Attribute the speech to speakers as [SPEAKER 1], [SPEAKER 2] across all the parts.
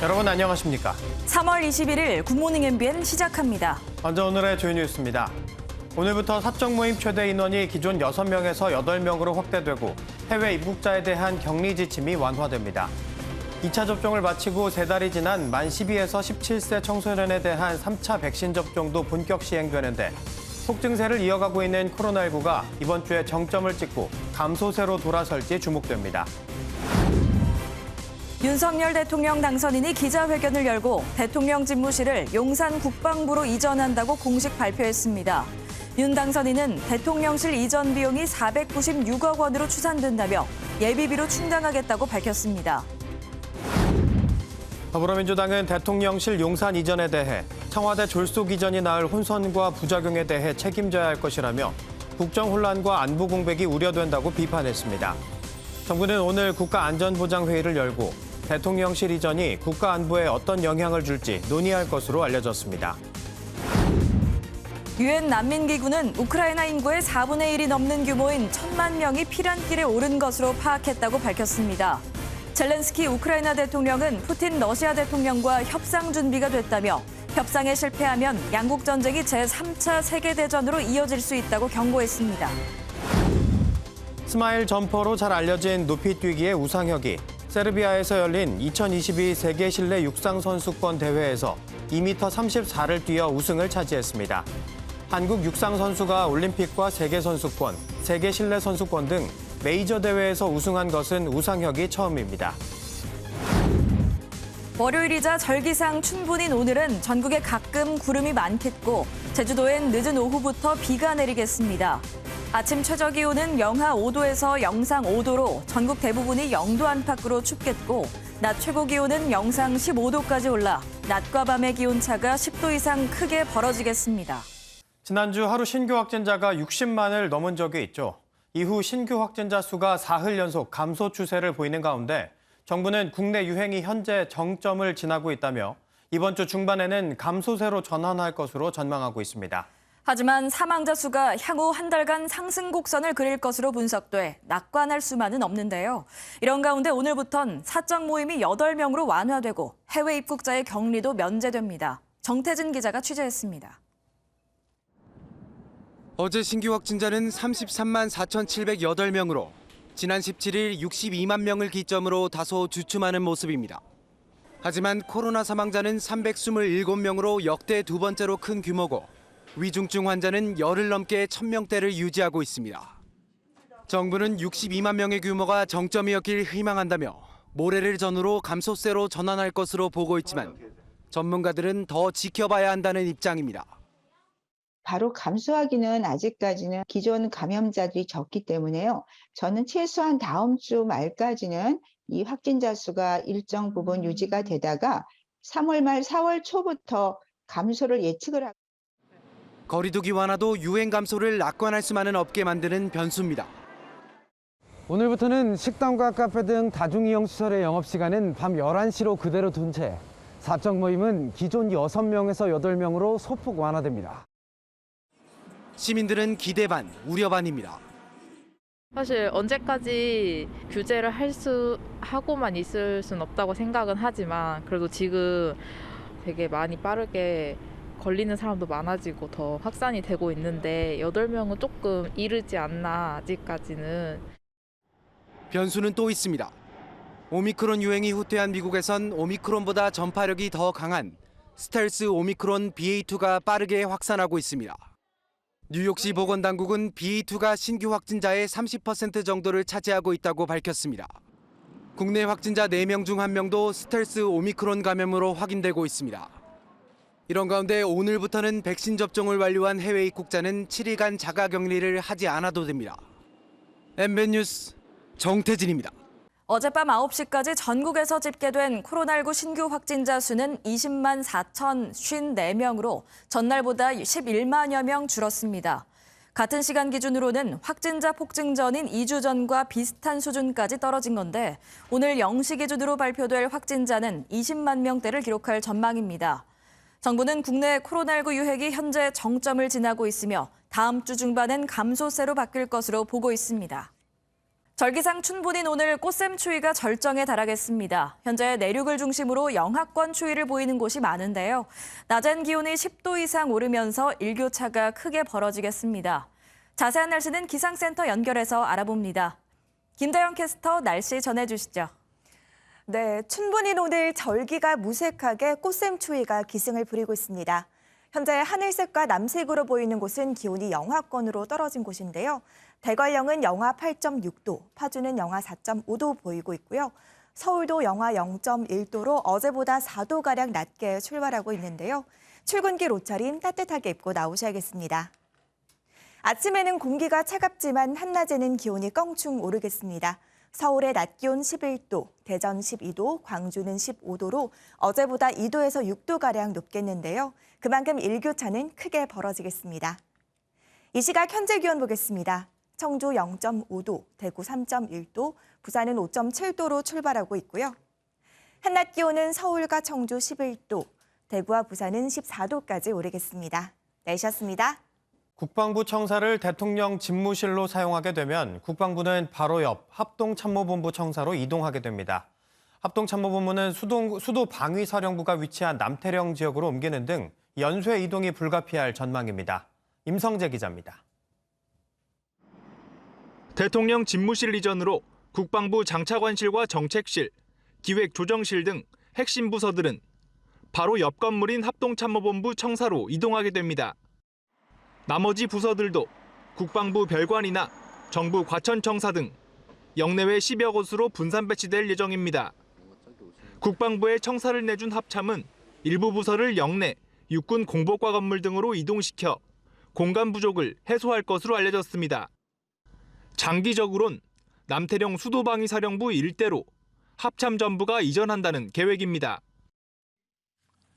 [SPEAKER 1] 여러분 안녕하십니까?
[SPEAKER 2] 3월 21일 굿모닝 MBN 시작합니다.
[SPEAKER 1] 먼저 오늘의 주요 뉴스입니다. 오늘부터 사적 모임 최대 인원이 기존 6명에서 8명으로 확대되고 해외 입국자에 대한 격리 지침이 완화됩니다. 2차 접종을 마치고 3달이 지난 만 12에서 17세 청소년에 대한 3차 백신 접종도 본격 시행되는데 폭증세를 이어가고 있는 코로나19가 이번 주에 정점을 찍고 감소세로 돌아설지 주목됩니다.
[SPEAKER 2] 윤석열 대통령 당선인이 기자회견을 열고 대통령 집무실을 용산 국방부로 이전한다고 공식 발표했습니다. 윤 당선인은 대통령실 이전 비용이 496억 원으로 추산된다며 예비비로 충당하겠다고 밝혔습니다.
[SPEAKER 1] 더불어민주당은 대통령실 용산 이전에 대해 청와대 졸속 이전이 낳을 혼선과 부작용에 대해 책임져야 할 것이라며 국정 혼란과 안보 공백이 우려된다고 비판했습니다. 정부는 오늘 국가안전보장회의를 열고 대통령실 이전이 국가 안보에 어떤 영향을 줄지 논의할 것으로 알려졌습니다.
[SPEAKER 2] 유엔 난민기구는 우크라이나 인구의 4분의 1이 넘는 규모인 1,000만 명이 피난길에 오른 것으로 파악했다고 밝혔습니다. 젤렌스키 우크라이나 대통령은 푸틴 러시아 대통령과 협상 준비가 됐다며 협상에 실패하면 양국 전쟁이 제3차 세계대전으로 이어질 수 있다고 경고했습니다.
[SPEAKER 1] 스마일 점퍼로 잘 알려진 높이뛰기의 우상혁이 세르비아에서 열린 2022 세계 실내 육상 선수권 대회에서 2m 34를 뛰어 우승을 차지했습니다. 한국 육상 선수가 올림픽과 세계 선수권, 세계 실내 선수권 등 메이저 대회에서 우승한 것은 우상혁이 처음입니다.
[SPEAKER 2] 월요일이자 절기상 춘분인 오늘은 전국에 가끔 구름이 많겠고 제주도엔 늦은 오후부터 비가 내리겠습니다. 아침 최저기온은 영하 5도에서 영상 5도로 전국 대부분이 0도 안팎으로 춥겠고 낮 최고기온은 영상 15도까지 올라 낮과 밤의 기온차가 10도 이상 크게 벌어지겠습니다.
[SPEAKER 1] 지난주 하루 신규 확진자가 60만을 넘은 적이 있죠. 이후 신규 확진자 수가 사흘 연속 감소 추세를 보이는 가운데 정부는 국내 유행이 현재 정점을 지나고 있다며 이번 주 중반에는 감소세로 전환할 것으로 전망하고 있습니다.
[SPEAKER 2] 하지만 사망자 수가 향후 한 달간 상승 곡선을 그릴 것으로 분석돼 낙관할 수만은 없는데요. 이런 가운데 오늘부턴 사적 모임이 8명으로 완화되고 해외 입국자의 격리도 면제됩니다. 정태진 기자가 취재했습니다.
[SPEAKER 3] 어제 신규 확진자는 33만 4,708명으로 지난 17일 62만 명을 기점으로 다소 주춤하는 모습입니다. 하지만 코로나 사망자는 327명으로 역대 두 번째로 큰 규모고 위중증 환자는 열흘 넘게 1,000명대를 유지하고 있습니다. 정부는 62만 명의 규모가 정점이었길 희망한다며 모레를 전후로 감소세로 전환할 것으로 보고 있지만 전문가들은 더 지켜봐야 한다는 입장입니다.
[SPEAKER 4] 바로 감소하기는 아직까지는 기존 감염자들이 적기 때문에요. 저는 최소한 다음 주 말까지는 이 확진자 수가 일정 부분 유지가 되다가 3월 말 4월 초부터 감소를 예측을 하고
[SPEAKER 3] 거리두기 완화도 유행 감소를 낙관할 수만은 없게 만드는 변수입니다.
[SPEAKER 5] 오늘부터는 식당과 카페 등 다중이용 시설의 영업시간은 밤 11시로 그대로 둔 채 사적 모임은 기존 6명에서 8명으로 소폭 완화됩니다.
[SPEAKER 3] 시민들은 기대 반, 우려 반입니다.
[SPEAKER 6] 사실 언제까지 규제를 하고만 있을 순 없다고 생각은 하지만 그래도 지금 되게 많이 빠르게 걸리는 사람도 많아지고 더 확산이 되고 있는데 8명은 조금 이르지 않나 아직까지는.
[SPEAKER 3] 변수는 또 있습니다. 오미크론 유행이 후퇴한 미국에선 오미크론보다 전파력이 더 강한 스텔스 오미크론 BA2가 빠르게 확산하고 있습니다. 뉴욕시 보건당국은 BA2가 신규 확진자의 30% 정도를 차지하고 있다고 밝혔습니다. 국내 확진자 4명 중 1명도 스텔스 오미크론 감염으로 확인되고 있습니다. 이런 가운데 오늘부터는 백신 접종을 완료한 해외 입국자는 7일간 자가격리를 하지 않아도 됩니다. MBN 뉴스 정태진입니다.
[SPEAKER 2] 어젯밤 9시까지 전국에서 집계된 코로나19 신규 확진자 수는 20만 4,054명으로 전날보다 11만여 명 줄었습니다. 같은 시간 기준으로는 확진자 폭증 전인 2주 전과 비슷한 수준까지 떨어진 건데 오늘 0시 기준으로 발표될 확진자는 20만 명대를 기록할 전망입니다. 정부는 국내 코로나19 유행이 현재 정점을 지나고 있으며 다음 주 중반엔 감소세로 바뀔 것으로 보고 있습니다. 절기상 춘분인 오늘 꽃샘 추위가 절정에 달하겠습니다. 현재 내륙을 중심으로 영하권 추위를 보이는 곳이 많은데요. 낮엔 기온이 10도 이상 오르면서 일교차가 크게 벌어지겠습니다. 자세한 날씨는 기상센터 연결해서 알아봅니다. 김다영 캐스터 날씨 전해주시죠.
[SPEAKER 7] 네, 춘분인 오늘 절기가 무색하게 꽃샘 추위가 기승을 부리고 있습니다. 현재 하늘색과 남색으로 보이는 곳은 기온이 영하권으로 떨어진 곳인데요. 대관령은 영하 8.6도, 파주는 영하 4.5도 보이고 있고요. 서울도 영하 0.1도로 어제보다 4도가량 낮게 출발하고 있는데요. 출근길 옷차림 따뜻하게 입고 나오셔야겠습니다. 아침에는 공기가 차갑지만 한낮에는 기온이 껑충 오르겠습니다. 서울의 낮 기온 11도, 대전 12도, 광주는 15도로 어제보다 2도에서 6도가량 높겠는데요. 그만큼 일교차는 크게 벌어지겠습니다. 이 시각 현재 기온 보겠습니다. 청주 0.5도, 대구 3.1도, 부산은 5.7도로 출발하고 있고요. 한낮 기온은 서울과 청주 11도, 대구와 부산은 14도까지 오르겠습니다. 날씨였습니다.
[SPEAKER 1] 국방부 청사를 대통령 집무실로 사용하게 되면 국방부는 바로 옆 합동참모본부 청사로 이동하게 됩니다. 합동참모본부는 수도 방위사령부가 위치한 남태령 지역으로 옮기는 등 연쇄 이동이 불가피할 전망입니다. 임성재 기자입니다.
[SPEAKER 8] 대통령 집무실 이전으로 국방부 장차관실과 정책실, 기획조정실 등 핵심 부서들은 바로 옆 건물인 합동참모본부 청사로 이동하게 됩니다. 나머지 부서들도 국방부 별관이나 정부 과천청사 등 영내외 10여 곳으로 분산 배치될 예정입니다. 국방부의 청사를 내준 합참은 일부 부서를 영내, 육군 공복과 건물 등으로 이동시켜 공간 부족을 해소할 것으로 알려졌습니다. 장기적으론 남태령 수도방위사령부 일대로 합참 전부가 이전한다는 계획입니다.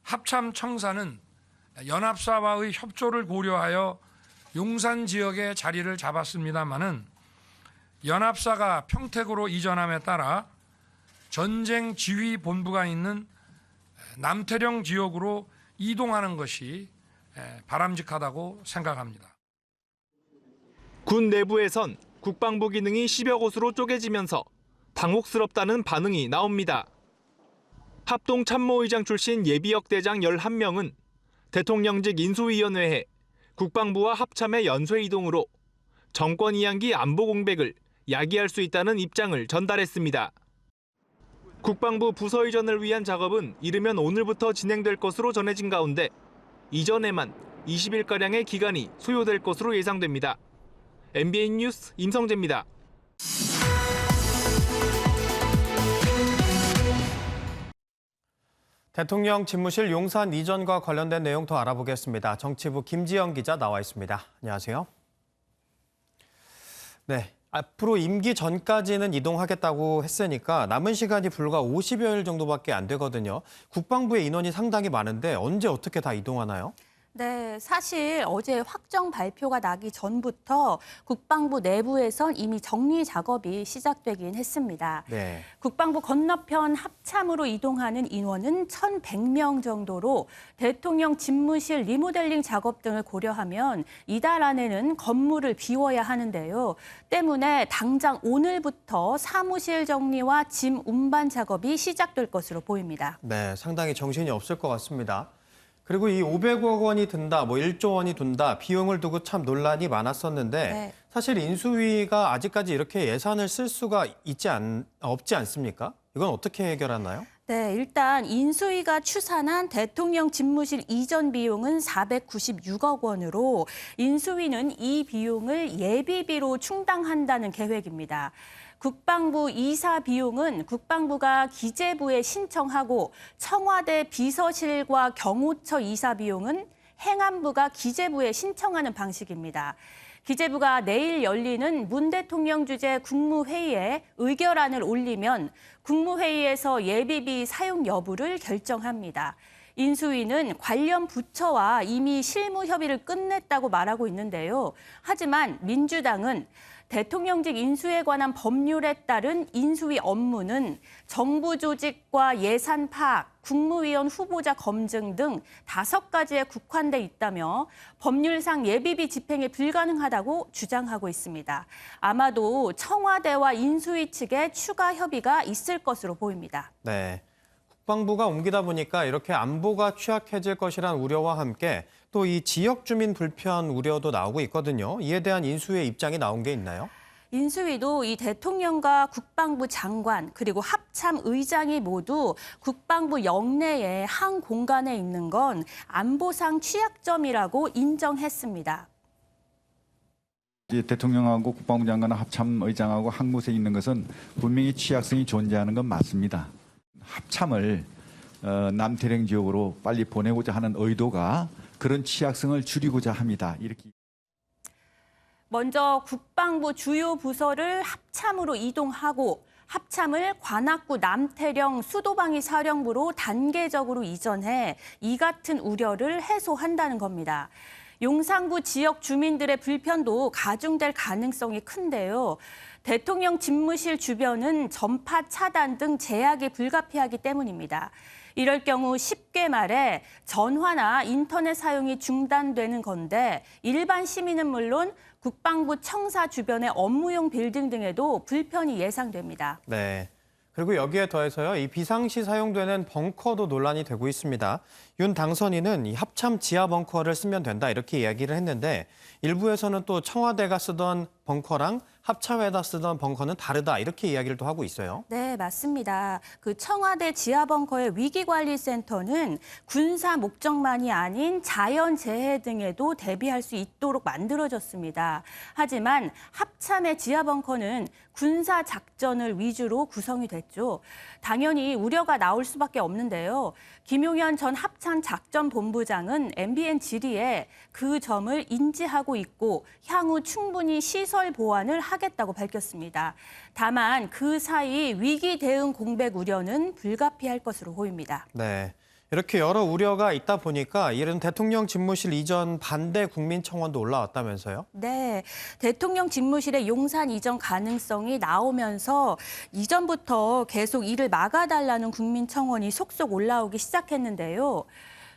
[SPEAKER 9] 합참 청사는 연합사와의 협조를 고려하여 용산 지역에 자리를 잡았습니다마는 연합사가 평택으로 이전함에 따라 전쟁 지휘 본부가 있는 남태령 지역으로 이동하는 것이 바람직하다고 생각합니다.
[SPEAKER 8] 군 내부에선 국방부 기능이 10여 곳으로 쪼개지면서 당혹스럽다는 반응이 나옵니다. 합동참모의장 출신 예비역 대장 11명은 대통령직 인수위원회에 국방부와 합참의 연쇄 이동으로 정권 이양기 안보 공백을 야기할 수 있다는 입장을 전달했습니다. 국방부 부서 이전을 위한 작업은 이르면 오늘부터 진행될 것으로 전해진 가운데 이전에만 20일가량의 기간이 소요될 것으로 예상됩니다. MBN 뉴스 임성재입니다.
[SPEAKER 1] 대통령 집무실 용산 이전과 관련된 내용 더 알아보겠습니다. 정치부 김지영 기자 나와 있습니다. 안녕하세요. 네, 앞으로 임기 전까지는 이동하겠다고 했으니까 남은 시간이 불과 50여일 정도밖에 안 되거든요. 국방부의 인원이 상당히 많은데 언제 어떻게 다 이동하나요?
[SPEAKER 10] 네, 사실 어제 확정 발표가 나기 전부터 국방부 내부에선 이미 정리 작업이 시작되긴 했습니다.
[SPEAKER 1] 네.
[SPEAKER 10] 국방부 건너편 합참으로 이동하는 인원은 1,100명 정도로 대통령 집무실 리모델링 작업 등을 고려하면 이달 안에는 건물을 비워야 하는데요. 때문에 당장 오늘부터 사무실 정리와 짐 운반 작업이 시작될 것으로 보입니다.
[SPEAKER 1] 네, 상당히 정신이 없을 것 같습니다. 그리고 이 500억 원이 든다, 1조 원이 든다, 비용을 두고 참 논란이 많았었는데
[SPEAKER 10] 네.
[SPEAKER 1] 사실 인수위가 아직까지 이렇게 예산을 쓸 수가 없지 않습니까? 이건 어떻게 해결하나요?
[SPEAKER 10] 네, 일단 인수위가 추산한 대통령 집무실 이전 비용은 496억 원으로 인수위는 이 비용을 예비비로 충당한다는 계획입니다. 국방부 이사 비용은 국방부가 기재부에 신청하고 청와대 비서실과 경호처 이사 비용은 행안부가 기재부에 신청하는 방식입니다. 기재부가 내일 열리는 문 대통령 주재 국무회의에 의결안을 올리면 국무회의에서 예비비 사용 여부를 결정합니다. 인수위는 관련 부처와 이미 실무 협의를 끝냈다고 말하고 있는데요. 하지만 민주당은 대통령직 인수에 관한 법률에 따른 인수위 업무는 정부 조직과 예산 파악, 국무위원 후보자 검증 등 5가지에 국한돼 있다며 법률상 예비비 집행이 불가능하다고 주장하고 있습니다. 아마도 청와대와 인수위 측의 추가 협의가 있을 것으로 보입니다.
[SPEAKER 1] 네. 국방부가 옮기다 보니까 이렇게 안보가 취약해질 것이란 우려와 함께 또 이 지역 주민 불편 우려도 나오고 있거든요. 이에 대한 인수위의 입장이 나온 게 있나요?
[SPEAKER 10] 인수위도 이 대통령과 국방부 장관 그리고 합참 의장이 모두 국방부 영내의 한 공간에 있는 건 안보상 취약점이라고 인정했습니다.
[SPEAKER 11] 대통령하고 국방부 장관, 합참 의장하고 한 곳에 있는 것은 분명히 취약성이 존재하는 건 맞습니다. 합참을 남태령 지역으로 빨리 보내고자 하는 의도가 그런 취약성을 줄이고자 합니다. 이렇게.
[SPEAKER 10] 먼저 국방부 주요 부서를 합참으로 이동하고 합참을 관악구 남태령 수도방위 사령부로 단계적으로 이전해 이 같은 우려를 해소한다는 겁니다. 용산구 지역 주민들의 불편도 가중될 가능성이 큰데요. 대통령 집무실 주변은 전파 차단 등 제약이 불가피하기 때문입니다. 이럴 경우 쉽게 말해 전화나 인터넷 사용이 중단되는 건데 일반 시민은 물론 국방부 청사 주변의 업무용 빌딩 등에도 불편이 예상됩니다.
[SPEAKER 1] 네. 그리고 여기에 더해서요, 이 비상시 사용되는 벙커도 논란이 되고 있습니다. 윤 당선인은 이 합참 지하 벙커를 쓰면 된다 이렇게 이야기를 했는데 일부에서는 또 청와대가 쓰던 벙커랑 합참에다 쓰던 벙커는 다르다 이렇게 이야기를 또 하고 있어요.
[SPEAKER 10] 네, 맞습니다. 그 청와대 지하벙커의 위기관리센터는 군사 목적만이 아닌 자연재해 등에도 대비할 수 있도록 만들어졌습니다. 하지만 합참의 지하벙커는 군사작전을 위주로 구성이 됐죠. 당연히 우려가 나올 수밖에 없는데요. 김용현 전 합참작전본부장은 MBN 질의에 그 점을 인지하고 있고 향후 충분히 시설 보완을 하겠다고 밝혔습니다. 다만 그 사이 위기 대응 공백 우려는 불가피할 것으로 보입니다.
[SPEAKER 1] 네. 이렇게 여러 우려가 있다 보니까 이른 대통령 집무실 이전 반대 국민청원도 올라왔다면서요?
[SPEAKER 10] 네, 대통령 집무실의 용산 이전 가능성이 나오면서 이전부터 계속 이를 막아달라는 국민청원이 속속 올라오기 시작했는데요.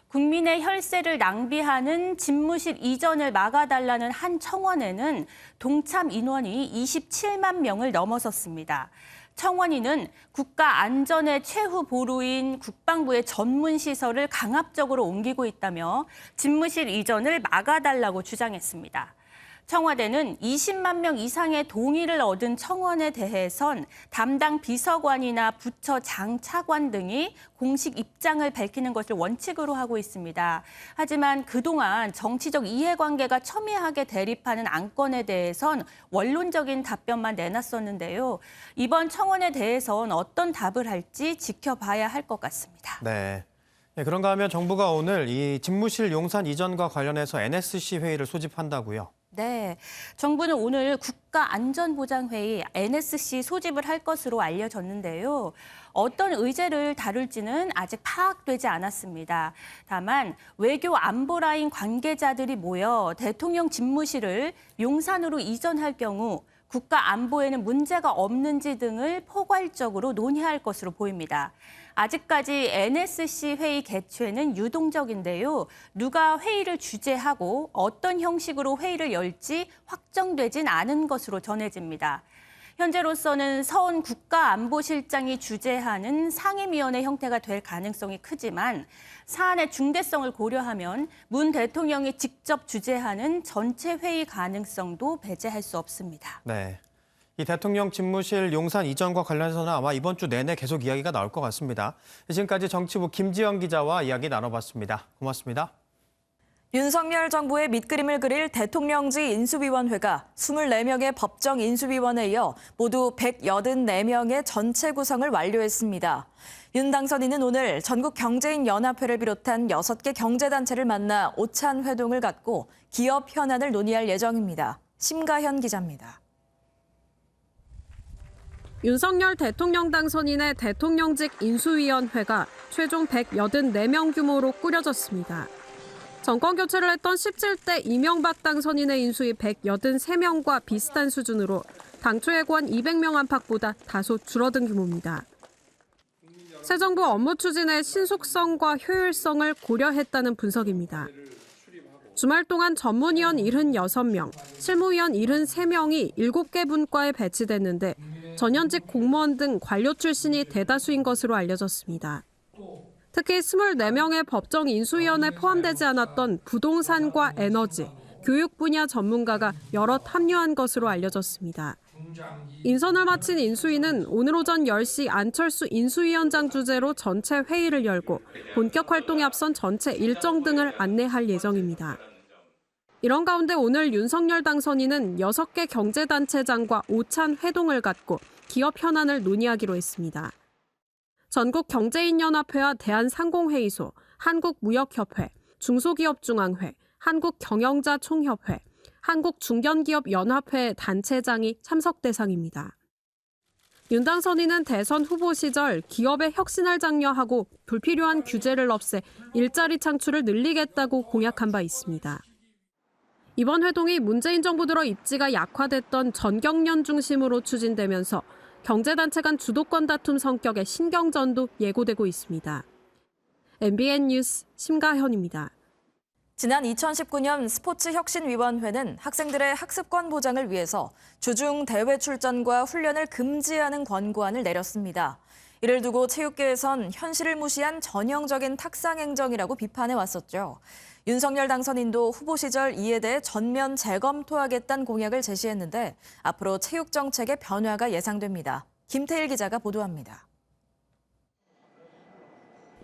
[SPEAKER 10] 국민의 혈세를 낭비하는 집무실 이전을 막아달라는 한 청원에는 동참 인원이 27만 명을 넘어섰습니다. 청원인은 국가 안전의 최후 보루인 국방부의 전문 시설을 강압적으로 옮기고 있다며 집무실 이전을 막아달라고 주장했습니다. 청와대는 20만 명 이상의 동의를 얻은 청원에 대해선 담당 비서관이나 부처 장차관 등이 공식 입장을 밝히는 것을 원칙으로 하고 있습니다. 하지만 그동안 정치적 이해관계가 첨예하게 대립하는 안건에 대해선 원론적인 답변만 내놨었는데요. 이번 청원에 대해선 어떤 답을 할지 지켜봐야 할 것 같습니다.
[SPEAKER 1] 네. 네, 그런가 하면 정부가 오늘 이 집무실 용산 이전과 관련해서 NSC 회의를 소집한다고요?
[SPEAKER 10] 네, 정부는 오늘 국가안전보장회의 NSC 소집을 할 것으로 알려졌는데요. 어떤 의제를 다룰지는 아직 파악되지 않았습니다. 다만 외교 안보라인 관계자들이 모여 대통령 집무실을 용산으로 이전할 경우 국가 안보에는 문제가 없는지 등을 포괄적으로 논의할 것으로 보입니다. 아직까지 NSC 회의 개최는 유동적인데요. 누가 회의를 주재하고 어떤 형식으로 회의를 열지 확정되진 않은 것으로 전해집니다. 현재로서는 서훈 국가안보실장이 주재하는 상임위원회 형태가 될 가능성이 크지만 사안의 중대성을 고려하면 문 대통령이 직접 주재하는 전체 회의 가능성도 배제할 수 없습니다.
[SPEAKER 1] 네. 이 대통령 집무실 용산 이전과 관련해서는 아마 이번 주 내내 계속 이야기가 나올 것 같습니다. 지금까지 정치부 김지영 기자와 이야기 나눠봤습니다. 고맙습니다.
[SPEAKER 2] 윤석열 정부의 밑그림을 그릴 대통령직 인수위원회가 24명의 법정 인수위원에 이어 모두 184명의 전체 구성을 완료했습니다. 윤 당선인은 오늘 전국 경제인 연합회를 비롯한 6개 경제단체를 만나 오찬 회동을 갖고 기업 현안을 논의할 예정입니다. 심가현 기자입니다.
[SPEAKER 12] 윤석열 대통령 당선인의 대통령직 인수위원회가 최종 184명 규모로 꾸려졌습니다. 정권 교체를 했던 17대 이명박 당선인의 인수위 183명과 비슷한 수준으로 당초 예고한 200명 안팎보다 다소 줄어든 규모입니다. 새 정부 업무 추진의 신속성과 효율성을 고려했다는 분석입니다. 주말 동안 전문위원 76명, 실무위원 73명이 7개 분과에 배치됐는데 전현직 공무원 등 관료 출신이 대다수인 것으로 알려졌습니다. 특히 24명의 법정 인수위원에 포함되지 않았던 부동산과 에너지, 교육 분야 전문가가 여럿 합류한 것으로 알려졌습니다. 인선을 마친 인수위는 오늘 오전 10시 안철수 인수위원장 주재로 전체 회의를 열고 본격 활동에 앞선 전체 일정 등을 안내할 예정입니다. 이런 가운데 오늘 윤석열 당선인은 6개 경제단체장과 오찬 회동을 갖고 기업 현안을 논의하기로 했습니다. 전국경제인연합회와 대한상공회의소, 한국무역협회, 중소기업중앙회, 한국경영자총협회, 한국중견기업연합회 단체장이 참석 대상입니다. 윤 당선인은 대선 후보 시절 기업의 혁신을 장려하고 불필요한 규제를 없애 일자리 창출을 늘리겠다고 공약한 바 있습니다. 이번 회동이 문재인 정부 들어 입지가 약화됐던 전경련 중심으로 추진되면서 경제단체 간 주도권 다툼 성격의 신경전도 예고되고 있습니다. MBN 뉴스 심가현입니다.
[SPEAKER 2] 지난 2019년 스포츠혁신위원회는 학생들의 학습권 보장을 위해서 주중 대회 출전과 훈련을 금지하는 권고안을 내렸습니다. 이를 두고 체육계에선 현실을 무시한 전형적인 탁상행정이라고 비판해 왔었죠. 윤석열 당선인도 후보 시절 이에 대해 전면 재검토하겠다는 공약을 제시했는데 앞으로 체육 정책의 변화가 예상됩니다. 김태일 기자가 보도합니다.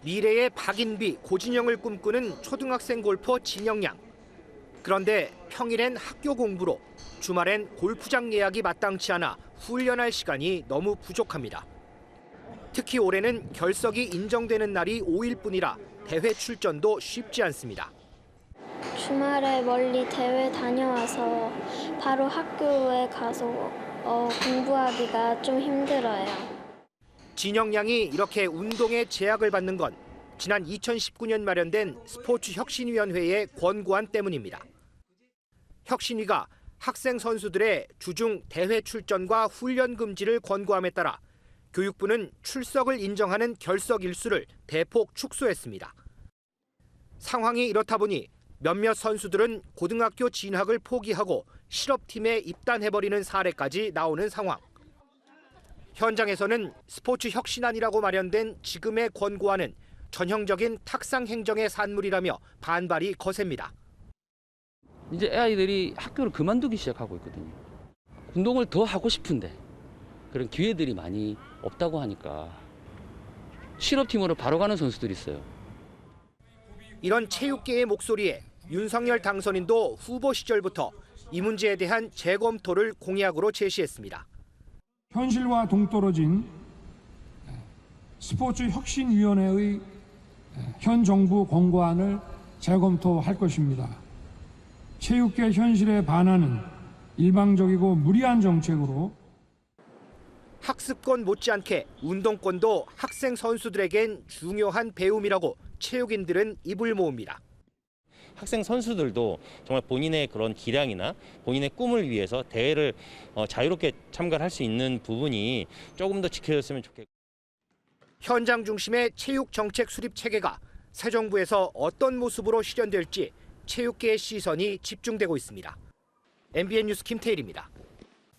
[SPEAKER 13] 미래의 박인비, 고진영을 꿈꾸는 초등학생 골퍼 진영양. 그런데 평일엔 학교 공부로, 주말엔 골프장 예약이 마땅치 않아 훈련할 시간이 너무 부족합니다. 특히 올해는 결석이 인정되는 날이 5일뿐이라 대회 출전도 쉽지 않습니다.
[SPEAKER 14] 주말에 멀리 대회 다녀와서 바로 학교에 가서 공부하기가 좀 힘들어요.
[SPEAKER 13] 진영양이 이렇게 운동에 제약을 받는 건 지난 2019년 마련된 스포츠혁신위원회의 권고안 때문입니다. 혁신위가 학생 선수들의 주중 대회 출전과 훈련 금지를 권고함에 따라 교육부는 출석을 인정하는 결석 일수를 대폭 축소했습니다. 상황이 이렇다 보니 몇몇 선수들은 고등학교 진학을 포기하고 실업팀에 입단해버리는 사례까지 나오는 상황. 현장에서는 스포츠 혁신안이라고 마련된 지금의 권고안은 전형적인 탁상 행정의 산물이라며 반발이 거셉니다.
[SPEAKER 15] 이제 아이들이 학교를 그만두기 시작하고 있거든요. 운동을 더 하고 싶은데 그런 기회들이 많이 없다고 하니까 실업팀으로 바로 가는 선수들이 있어요.
[SPEAKER 13] 이런 체육계의 목소리에 윤석열 당선인도 후보 시절부터 이 문제에 대한 재검토를 공약으로 제시했습니다.
[SPEAKER 9] 현실과 동떨어진 스포츠혁신위원회의 현 정부 권고안을 재검토할 것입니다. 체육계 현실에 반하는 일방적이고 무리한 정책으로
[SPEAKER 13] 학습권 못지않게 운동권도 학생 선수들에겐 중요한 배움이라고 체육인들은 입을 모읍니다.
[SPEAKER 16] 학생 선수들도 정말 본인의 그런 기량이나 본인의 꿈을 위해서 대회를 자유롭게 참가할 수 있는 부분이 조금 더 지켜졌으면 좋겠고.
[SPEAKER 13] 현장 중심의 체육 정책 수립 체계가 새 정부에서 어떤 모습으로 실현될지 체육계의 시선이 집중되고 있습니다. MBN 뉴스 김태일입니다.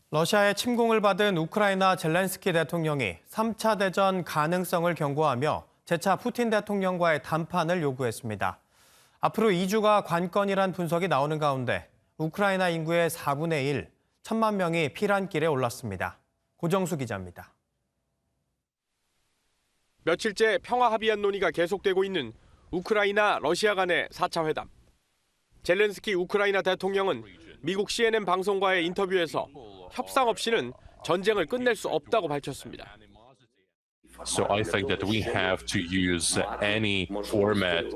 [SPEAKER 1] 러시아의 침공을 받은 우크라이나 젤렌스키 대통령이 3차 대전 가능성을 경고하며 재차 푸틴 대통령과의談판을 요구했습니다. 앞으로 2주가 관건이란 분석이 나오는 가운데 우크라이나 인구의 4분의 1, 1,000만 명이 피난길에 올랐습니다. 고정수 기자입니다.
[SPEAKER 17] 며칠째 평화 합의안 논의가 계속되고 있는 우크라이나 러시아 간의 4차 회담. 젤렌스키 우크라이나 대통령은 미국 CNN 방송과의 인터뷰에서 협상 없이는 전쟁을 끝낼 수 없다고 밝혔습니다.
[SPEAKER 18] So I think that we have to use any format,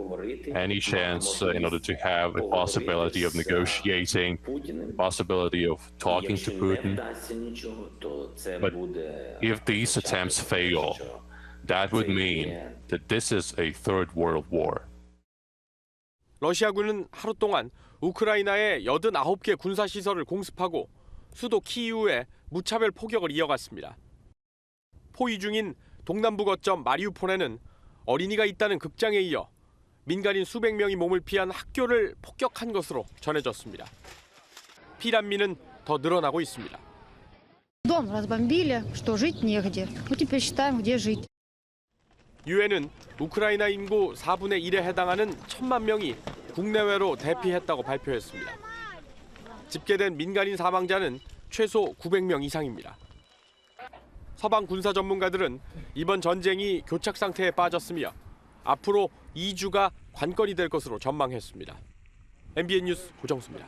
[SPEAKER 18] any chance in order to have a possibility of negotiating, possibility of talking to Putin. But if these attempts fail, that would mean that this is a third world war.
[SPEAKER 17] 러시아군은 하루 동안 우크라이나의 89개 군사시설을 공습하고 수도 키이우에 무차별 포격을 이어갔습니다. 포위 중인 동남부 거점 마리우폴에는 어린이가 있다는 극장에 이어 민간인 수백 명이 몸을 피한 학교를 폭격한 것으로 전해졌습니다. 피난민은 더 늘어나고 있습니다.
[SPEAKER 19] Дом разбомбили, что жить негде. Ну теперь считаем, где жить.
[SPEAKER 17] 유엔은 우크라이나 인구 4분의 1에 해당하는 1,000만 명이 국내외로 대피했다고 발표했습니다. 집계된 민간인 사망자는 최소 900명 이상입니다. 서방 군사 전문가들은 이번 전쟁이 교착 상태에 빠졌으며 앞으로 2주가 관건이 될 것으로 전망했습니다. MBN 뉴스 고정수입니다.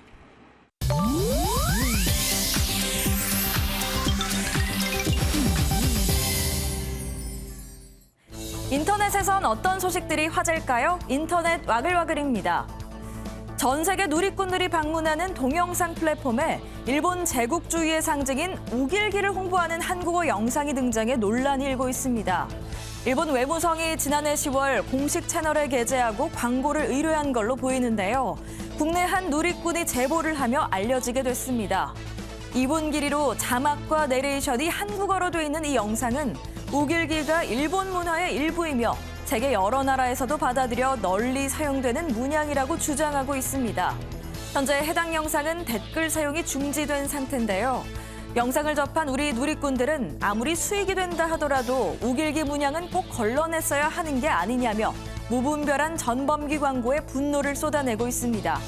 [SPEAKER 2] 인터넷에선 어떤 소식들이 화제일까요? 인터넷 와글와글입니다. 전 세계 누리꾼들이 방문하는 동영상 플랫폼에 일본 제국주의의 상징인 우길기를 홍보하는 한국어 영상이 등장해 논란이 일고 있습니다. 일본 외무성이 지난해 10월 공식 채널에 게재하고 광고를 의뢰한 걸로 보이는데요. 국내 한 누리꾼이 제보를 하며 알려지게 됐습니다. 2분 길이로 자막과 내레이션이 한국어로 돼 있는 이 영상은 우길기가 일본 문화의 일부이며 세계 여러 나라에서도 받아들여 널리 사용되는 문양이라고 주장하고 있습니다. 현재 해당 영상은 댓글 사용이 중지된 상태인데요. 영상을 접한 우리 누리꾼들은 아무리 수익이 된다 하더라도 우길기 문양은 꼭 걸러냈어야 하는 게 아니냐며 무분별한 전범기 광고에 분노를 쏟아내고 있습니다.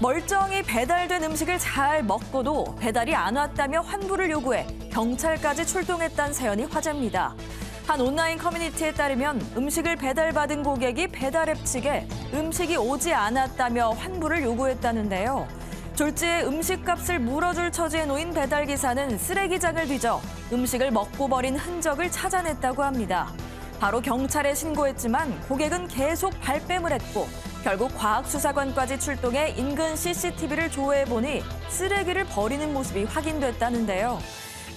[SPEAKER 2] 멀쩡히 배달된 음식을 잘 먹고도 배달이 안 왔다며 환불을 요구해 경찰까지 출동했다는 사연이 화제입니다. 한 온라인 커뮤니티에 따르면 음식을 배달받은 고객이 배달앱 측에 음식이 오지 않았다며 환불을 요구했다는데요. 졸지에 음식값을 물어줄 처지에 놓인 배달기사는 쓰레기장을 뒤져 음식을 먹고 버린 흔적을 찾아냈다고 합니다. 바로 경찰에 신고했지만 고객은 계속 발뺌을 했고 결국 과학수사관까지 출동해 인근 CCTV를 조회해보니 쓰레기를 버리는 모습이 확인됐다는데요.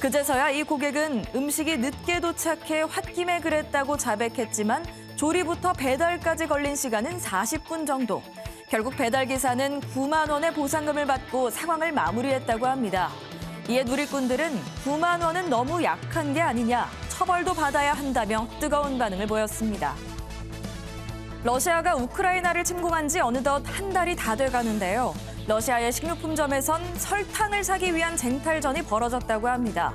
[SPEAKER 2] 그제서야 이 고객은 음식이 늦게 도착해 홧김에 그랬다고 자백했지만 조리부터 배달까지 걸린 시간은 40분 정도. 결국 배달기사는 9만 원의 보상금을 받고 상황을 마무리했다고 합니다. 이에 누리꾼들은 9만 원은 너무 약한 게 아니냐, 처벌도 받아야 한다며 뜨거운 반응을 보였습니다. 러시아가 우크라이나를 침공한 지 어느덧 한 달이 다 돼가는데요. 러시아의 식료품점에선 설탕을 사기 위한 쟁탈전이 벌어졌다고 합니다.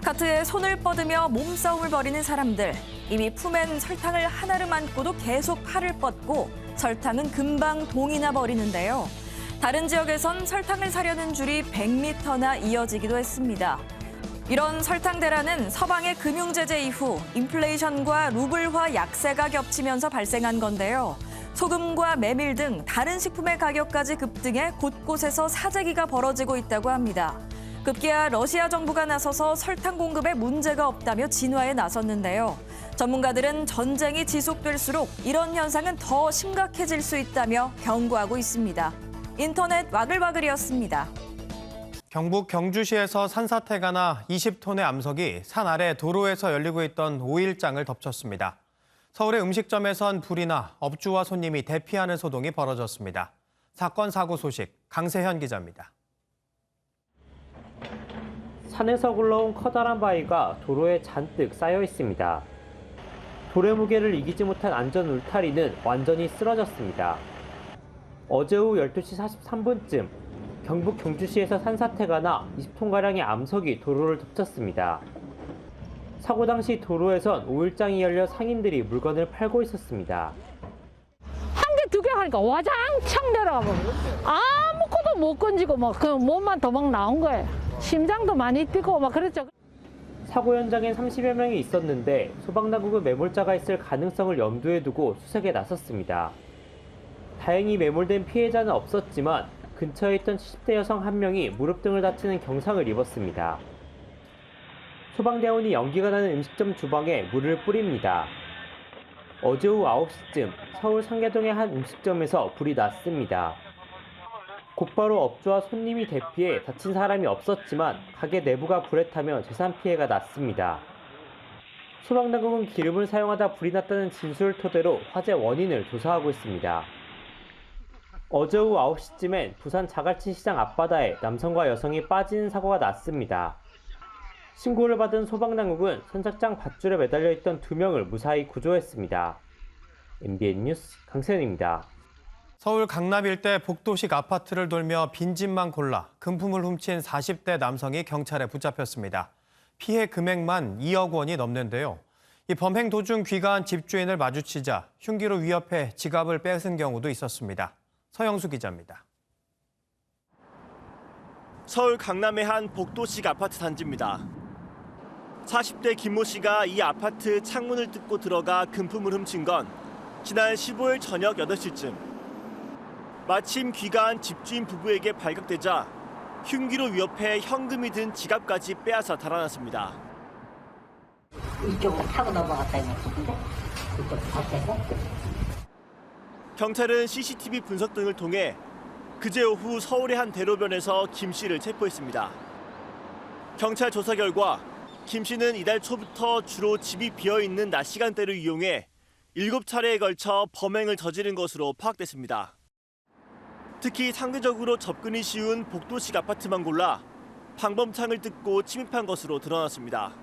[SPEAKER 2] 카트에 손을 뻗으며 몸싸움을 벌이는 사람들. 이미 품엔 설탕을 하나를 안고도 계속 팔을 뻗고 설탕은 금방 동이 나 버리는데요. 다른 지역에선 설탕을 사려는 줄이 100m나 이어지기도 했습니다. 이런 설탕 대란은 서방의 금융 제재 이후 인플레이션과 루블화 약세가 겹치면서 발생한 건데요. 소금과 메밀 등 다른 식품의 가격까지 급등해 곳곳에서 사재기가 벌어지고 있다고 합니다. 급기야 러시아 정부가 나서서 설탕 공급에 문제가 없다며 진화에 나섰는데요. 전문가들은 전쟁이 지속될수록 이런 현상은 더 심각해질 수 있다며 경고하고 있습니다. 인터넷 와글와글이었습니다.
[SPEAKER 1] 경북 경주시에서 산사태가 나 20톤의 암석이 산 아래 도로에서 열리고 있던 오일장을 덮쳤습니다. 서울의 음식점에선 불이 나 업주와 손님이 대피하는 소동이 벌어졌습니다. 사건 사고 소식 강세현 기자입니다.
[SPEAKER 20] 산에서 굴러온 커다란 바위가 도로에 잔뜩 쌓여 있습니다. 돌의 무게를 이기지 못한 안전 울타리는 완전히 쓰러졌습니다. 어제 오후 12시 43분쯤 경북 경주시에서 산사태가 나 20톤가량의 암석이 도로를 덮쳤습니다. 사고 당시 도로에선 오일장이 열려 상인들이 물건을 팔고 있었습니다.
[SPEAKER 21] 한 개, 두 개 하니까 와장창 내려가고 아무것도 못 건지고 막 그 몸만 도망 나온 거예요. 심장도 많이 뛰고 막 그랬죠.
[SPEAKER 20] 사고 현장엔 30여 명이 있었는데 소방당국은 매몰자가 있을 가능성을 염두에 두고 수색에 나섰습니다. 다행히 매몰된 피해자는 없었지만 근처에 있던 70대 여성 1명이 무릎 등을 다치는 경상을 입었습니다. 소방대원이 연기가 나는 음식점 주방에 물을 뿌립니다. 어제 오후 9시쯤 서울 상계동의 한 음식점에서 불이 났습니다. 곧바로 업주와 손님이 대피해 다친 사람이 없었지만 가게 내부가 불에 타며 재산 피해가 났습니다. 소방당국은 기름을 사용하다 불이 났다는 진술을 토대로 화재 원인을 조사하고 있습니다. 어제 오후 9시쯤엔 부산 자갈치 시장 앞바다에 남성과 여성이 빠지는 사고가 났습니다. 신고를 받은 소방당국은 선착장 밧줄에 매달려 있던 2명을 무사히 구조했습니다. MBN 뉴스 강세현입니다.
[SPEAKER 1] 서울 강남 일대 복도식 아파트를 돌며 빈집만 골라 금품을 훔친 40대 남성이 경찰에 붙잡혔습니다. 피해 금액만 2억 원이 넘는데요. 이 범행 도중 귀가한 집주인을 마주치자 흉기로 위협해 지갑을 뺏은 경우도 있었습니다. 서영수 기자입니다.
[SPEAKER 4] 서울 강남의 한 복도식 아파트 단지입니다. 40대 김모 씨가 이 아파트 창문을 뜯고 들어가 금품을 훔친 건 지난 15일 저녁 8시쯤. 마침 귀가한 집주인 부부에게 발각되자 흉기로 위협해 현금이 든 지갑까지 빼앗아 달아났습니다.
[SPEAKER 22] 이쪽으로 타고 넘어갔다 이 말씀인데? 이쪽 밖에서?
[SPEAKER 4] 경찰은 CCTV 분석 등을 통해 그제 오후 서울의 한 대로변에서 김 씨를 체포했습니다. 경찰 조사 결과 김 씨는 이달 초부터 주로 집이 비어있는 낮 시간대를 이용해 7차례에 걸쳐 범행을 저지른 것으로 파악됐습니다. 특히 상대적으로 접근이 쉬운 복도식 아파트만 골라 방범창을 뜯고 침입한 것으로 드러났습니다.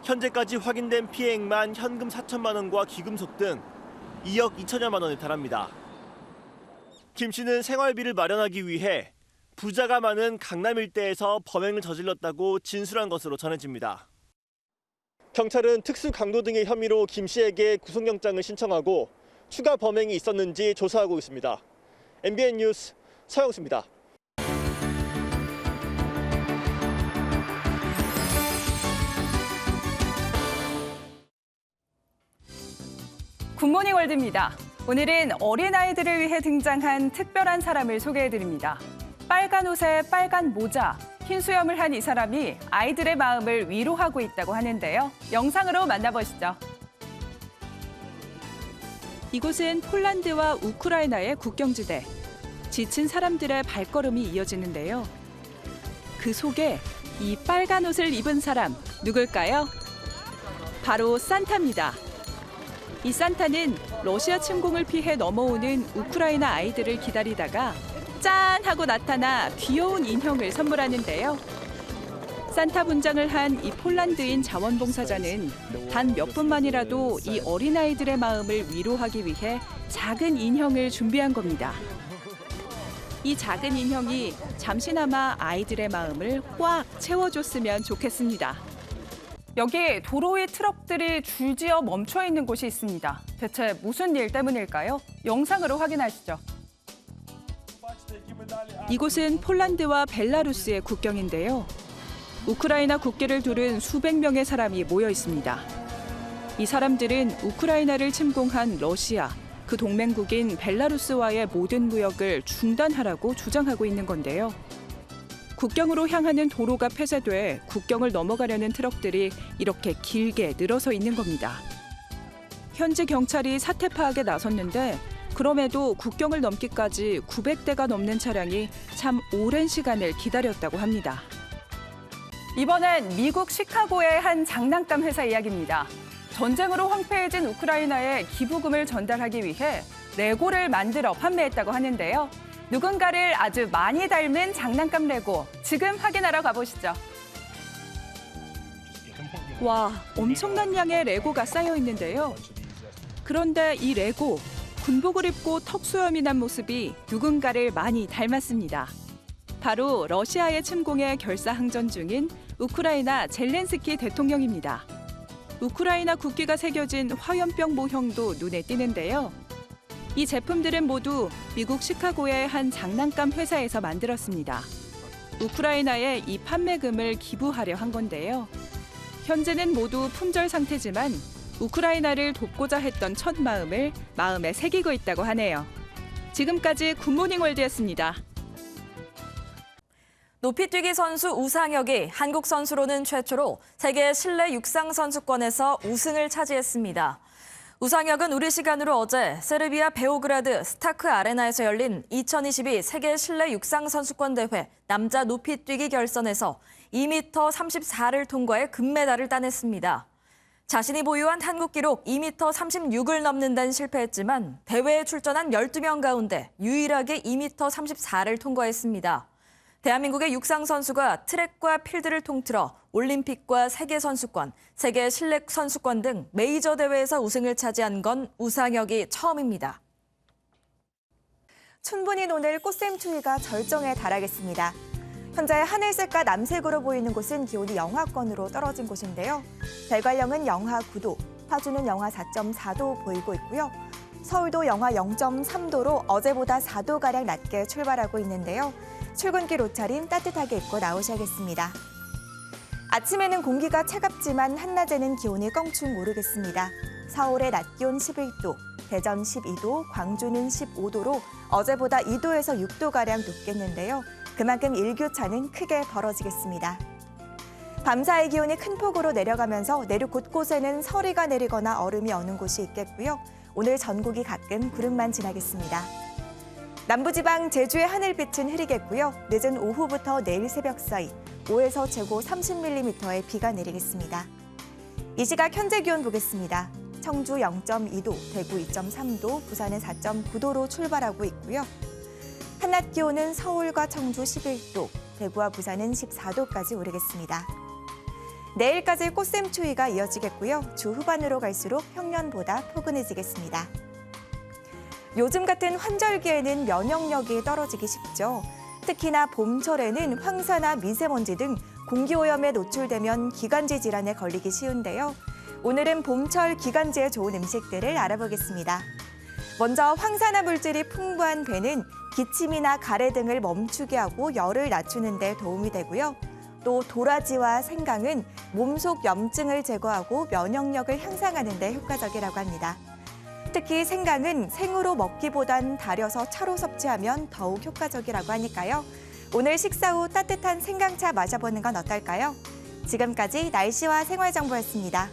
[SPEAKER 4] 현재까지 확인된 피해액만 현금 4천만 원과 귀금속 등 2억 2천여만 원에 달합니다. 김 씨는 생활비를 마련하기 위해 부자가 많은 강남 일대에서 범행을 저질렀다고 진술한 것으로 전해집니다. 경찰은 특수 강도 등의 혐의로 김 씨에게 구속영장을 신청하고 추가 범행이 있었는지 조사하고 있습니다. MBN 뉴스 서영수입니다.
[SPEAKER 23] 굿모닝 월드입니다. 오늘은 어린아이들을 위해 등장한 특별한 사람을 소개해드립니다. 빨간 옷에 빨간 모자, 흰 수염을 한 이 사람이 아이들의 마음을 위로하고 있다고 하는데요. 영상으로 만나보시죠.
[SPEAKER 24] 이곳은 폴란드와 우크라이나의 국경지대. 지친 사람들의 발걸음이 이어지는데요. 그 속에 이 빨간 옷을 입은 사람 누굴까요? 바로 산타입니다. 이 산타는 러시아 침공을 피해 넘어오는 우크라이나 아이들을 기다리다가 짠! 하고 나타나 귀여운 인형을 선물하는데요. 산타 분장을 한 이 폴란드인 자원봉사자는 단 몇 분만이라도 이 어린아이들의 마음을 위로하기 위해 작은 인형을 준비한 겁니다. 이 작은 인형이 잠시나마 아이들의 마음을 꽉 채워줬으면 좋겠습니다.
[SPEAKER 23] 여기 도로에 트럭들이 줄지어 멈춰 있는 곳이 있습니다. 대체 무슨 일 때문일까요? 영상으로 확인하시죠.
[SPEAKER 24] 이곳은 폴란드와 벨라루스의 국경인데요. 우크라이나 국기를 두른 수백 명의 사람이 모여 있습니다. 이 사람들은 우크라이나를 침공한 러시아, 그 동맹국인 벨라루스와의 모든 무역을 중단하라고 주장하고 있는 건데요. 국경으로 향하는 도로가 폐쇄돼 국경을 넘어가려는 트럭들이 이렇게 길게 늘어서 있는 겁니다. 현지 경찰이 사태 파악에 나섰는데 그럼에도 국경을 넘기까지 900대가 넘는 차량이 참 오랜 시간을 기다렸다고 합니다.
[SPEAKER 23] 이번엔 미국 시카고의 한 장난감 회사 이야기입니다. 전쟁으로 황폐해진 우크라이나에 기부금을 전달하기 위해 레고를 만들어 판매했다고 하는데요. 누군가를 아주 많이 닮은 장난감 레고, 지금 확인하러 가보시죠.
[SPEAKER 24] 와, 엄청난 양의 레고가 쌓여 있는데요. 그런데 이 레고, 군복을 입고 턱수염이 난 모습이 누군가를 많이 닮았습니다. 바로 러시아의 침공에 결사항전 중인 우크라이나 젤렌스키 대통령입니다. 우크라이나 국기가 새겨진 화염병 모형도 눈에 띄는데요. 이 제품들은 모두 미국 시카고의 한 장난감 회사에서 만들었습니다. 우크라이나에 이 판매금을 기부하려 한 건데요. 현재는 모두 품절 상태지만 우크라이나를 돕고자 했던 첫 마음을 마음에 새기고 있다고 하네요. 지금까지 굿모닝 월드였습니다.
[SPEAKER 2] 높이뛰기 선수 우상혁이 한국 선수로는 최초로 세계 실내 육상 선수권에서 우승을 차지했습니다. 우상혁은 우리 시간으로 어제 세르비아 베오그라드 스타크 아레나에서 열린 2022 세계 실내 육상 선수권 대회 남자 높이뛰기 결선에서 2m 34를 통과해 금메달을 따냈습니다. 자신이 보유한 한국 기록 2m 36을 넘는 데는 실패했지만 대회에 출전한 12명 가운데 유일하게 2m 34를 통과했습니다. 대한민국의 육상 선수가 트랙과 필드를 통틀어 올림픽과 세계선수권, 세계 실내 선수권 등 메이저 대회에서 우승을 차지한 건 우상혁이 처음입니다.
[SPEAKER 3] 춘분이 오늘 꽃샘추위가 절정에 달하겠습니다. 현재 하늘색과 남색으로 보이는 곳은 기온이 영하권으로 떨어진 곳인데요. 대관령은 영하 9도, 파주는 영하 4.4도 보이고 있고요. 서울도 영하 0.3도로 어제보다 4도가량 낮게 출발하고 있는데요. 출근길 옷차림 따뜻하게 입고 나오셔야겠습니다. 아침에는 공기가 차갑지만 한낮에는 기온이 껑충 오르겠습니다. 서울의 낮 기온 11도, 대전 12도, 광주는 15도로 어제보다 2도에서 6도가량 높겠는데요. 그만큼 일교차는 크게 벌어지겠습니다. 밤사이 기온이 큰 폭으로 내려가면서 내륙 곳곳에는 서리가 내리거나 얼음이 어는 곳이 있겠고요. 오늘 전국이 가끔 구름만 지나겠습니다. 남부지방 제주의 하늘빛은 흐리겠고요. 늦은 오후부터 내일 새벽 사이 5에서 최고 30mm의 비가 내리겠습니다. 이 시각 현재 기온 보겠습니다. 청주 0.2도, 대구 2.3도, 부산은 4.9도로 출발하고 있고요. 한낮 기온은 서울과 청주 11도, 대구와 부산은 14도까지 오르겠습니다. 내일까지 꽃샘추위가 이어지겠고요. 주 후반으로 갈수록 평년보다 포근해지겠습니다. 요즘 같은 환절기에는 면역력이 떨어지기 쉽죠. 특히나 봄철에는 황사나 미세먼지 등 공기오염에 노출되면 기관지 질환에 걸리기 쉬운데요. 오늘은 봄철 기관지에 좋은 음식들을 알아보겠습니다. 먼저 황산화 물질이 풍부한 배는 기침이나 가래 등을 멈추게 하고 열을 낮추는 데 도움이 되고요. 또 도라지와 생강은 몸속 염증을 제거하고 면역력을 향상하는 데 효과적이라고 합니다. 특히 생강은 생으로 먹기보단 달여서 차로 섭취하면 더욱 효과적이라고 하니까요. 오늘 식사 후 따뜻한 생강차 마셔보는 건 어떨까요? 지금까지 날씨와 생활정보였습니다.